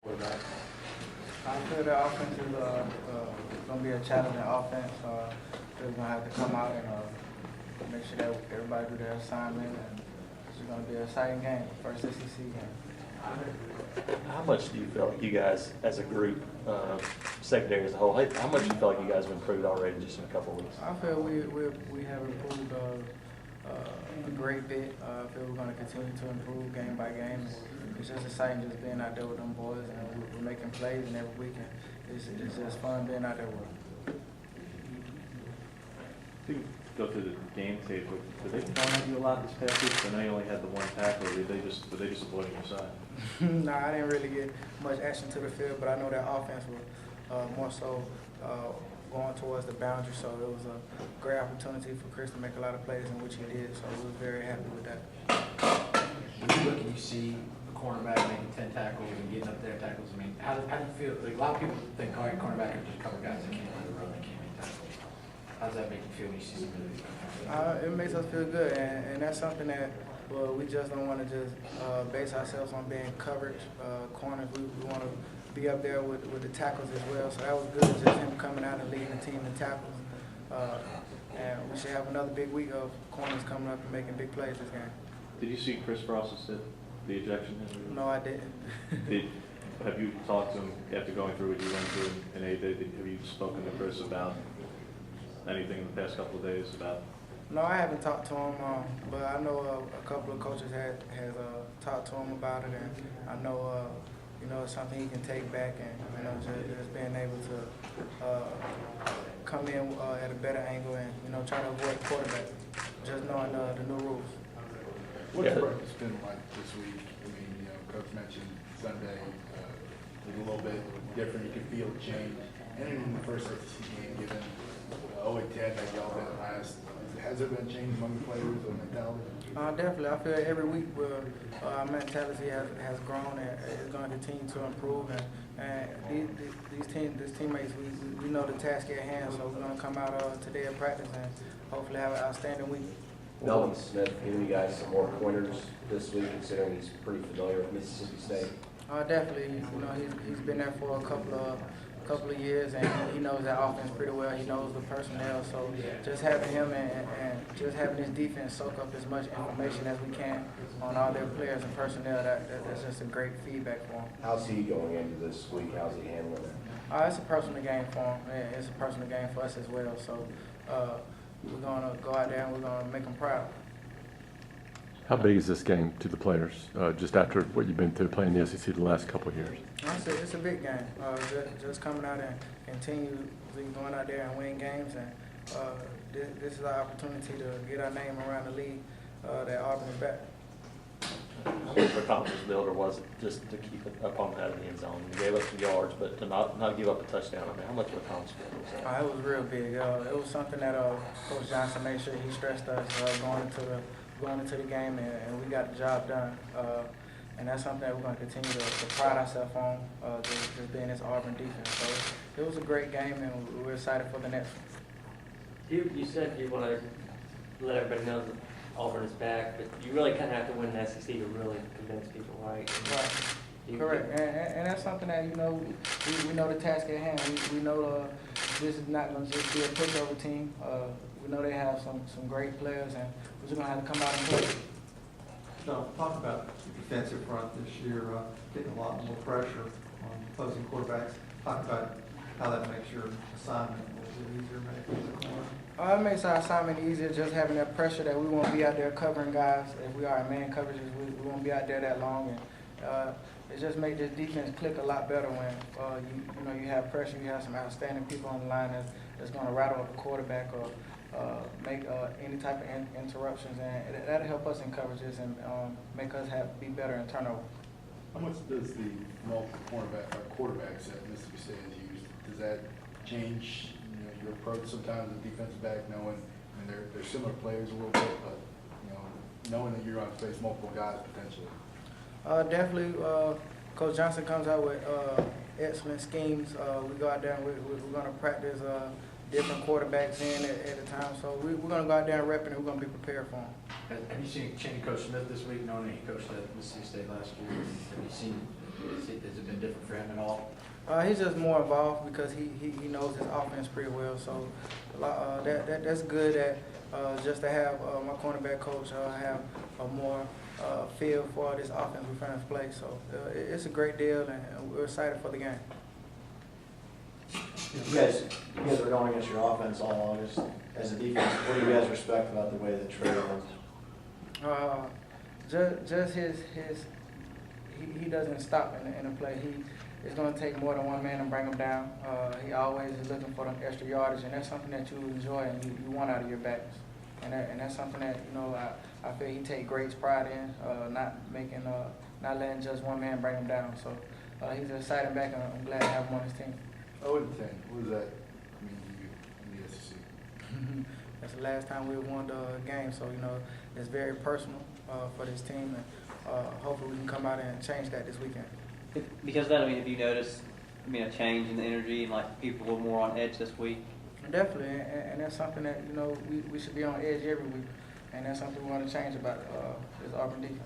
Quarterback. I feel the offense is going to be a challenging offense. We're going to have to come out and make sure that everybody do their assignment. And it's going to be an exciting game, first SEC game. How much do you feel like you guys, as a group, secondary as a whole, how much do you feel like you guys have improved already just in a couple of weeks? I feel we have improved a great bit. I feel we're going to continue to improve game by game. It's just exciting just being out there with them boys, and we're making plays, and every weekend it's just fun being out there with them. To go through the game tape, did they comment you a lot this past week? I know you only had the one tackle. Or were they just avoiding your side? Nah, I didn't really get much action to the field, but I know that offense was more so going towards the boundary. So it was a great opportunity for Chris to make a lot of plays, in which he did. So we was very happy with that. When you look and you see a cornerback making 10 tackles and getting up there tackles, I mean, how do you feel? Like, a lot of people think, all right, cornerback can just cover guys that can't run, they can't make tackles. How does that make you feel when you see some of these guys? It makes us feel good, and that's something that we just don't want to just base ourselves on being coverage corners. We want to be up there with the tackles as well. So that was good, just him coming out and leading the team in tackles. And we should have another big week of corners coming up and making big plays this game. Did you see Chris Frost's the ejection? No, I didn't. Have you talked to him after going through what you went through? And have you spoken to Chris about anything in the past couple of days about? No, I haven't talked to him, but I know a couple of coaches has talked to him about it, and I know it's something he can take back, and just being able to come in at a better angle and try to avoid quarterback, just knowing the new rules. What's practice been like this week? I mean, Coach mentioned Sunday was a little bit different. You could feel the change. And in the first SEC game, given 0-10 that y'all been last, has there been a change among the players or mentality? Definitely. I feel every week our mentality has grown and is going to continue to improve. And these teammates, we know the task at hand, so we're going to come out today at practice and hopefully have an outstanding week. Melvin Smith giving you guys some more pointers this week, considering he's pretty familiar with Mississippi State. Definitely. He's been there for a couple of years, and he knows that offense pretty well. He knows the personnel, so just having him and just having his defense soak up as much information as we can on all their players and personnel, that's just a great feedback for him. How's he going into this week? How's he handling it? It's a personal game for him. It's a personal game for us as well. So we're going to go out there and we're going to make them proud. How big is this game to the players, just after what you've been through playing the SEC the last couple of years? It's a big game. Just coming out and continually going out there and win games, and this is our opportunity to get our name around the league that Auburn is back. How much of a confidence builder was it just to keep it up on that in the end zone? You gave up some yards, but to not give up a touchdown, I mean, how much of a confidence builder was that? It was real big. It was something that Coach Johnson made sure he stressed us going into the game, and we got the job done. And that's something that we're going to continue to pride ourselves on, just being this Auburn defense. So it was a great game, and we're excited for the next one. You said you want to let everybody know that Auburn is back, but you really kind of have to win the SEC to really convince people, right? Right. Correct. And that's something that, we know the task at hand. We know this is not going to just be a pushover team. We know they have some great players, and we're just going to have to come out and play. Now, talk about the defensive front this year, getting a lot more pressure on opposing quarterbacks. Talk about how that makes your assignment a little bit easier, maybe, as a corner. It makes our assignment easier, just having that pressure that we won't be out there covering guys. If we are in man coverages, we won't be out there that long. And it just makes this defense click a lot better when you have pressure, you have some outstanding people on the line that's going to rattle up the quarterback or make any type of interruptions, and that'll help us in coverages and make us be better in turnover. How much does the multiple quarterbacks that Mississippi State has used, does that change your approach sometimes as defensive back, knowing they're similar players a little bit, but knowing that you're on to face multiple guys potentially? Definitely, Coach Johnson comes out with excellent schemes. We go out there and we're going to practice different quarterbacks in at a time. So we're going to go out there and rep it, and we're going to be prepared for them. Have you seen Coach Smith this week, knowing that he coached at Mississippi State last year? Have you seen Has it been different for him at all? He's just more involved because he knows his offense pretty well. So that's good that just to have my cornerback coach have a more feel for this offense we're trying to play. So it's a great deal, and we're excited for the game. You guys are going against your offense all August. As a defense, what do you guys respect about the way that Trey runs? Just his he doesn't stop in a play. It's going to take more than one man to bring him down. He always is looking for them extra yardage, and that's something that you enjoy and you want out of your backs. And that's something that I feel he take great pride in, not letting just one man bring him down. So he's an exciting back, and I'm glad to have him on his team. 0-10, what does that mean to you in the SEC? That's the last time we won the game, so it's very personal for this team, and hopefully we can come out and change that this weekend. Because of that, have you noticed, a change in the energy and like people were more on edge this week? Definitely, and that's something that we should be on edge every week, and that's something we want to change about this Auburn defense.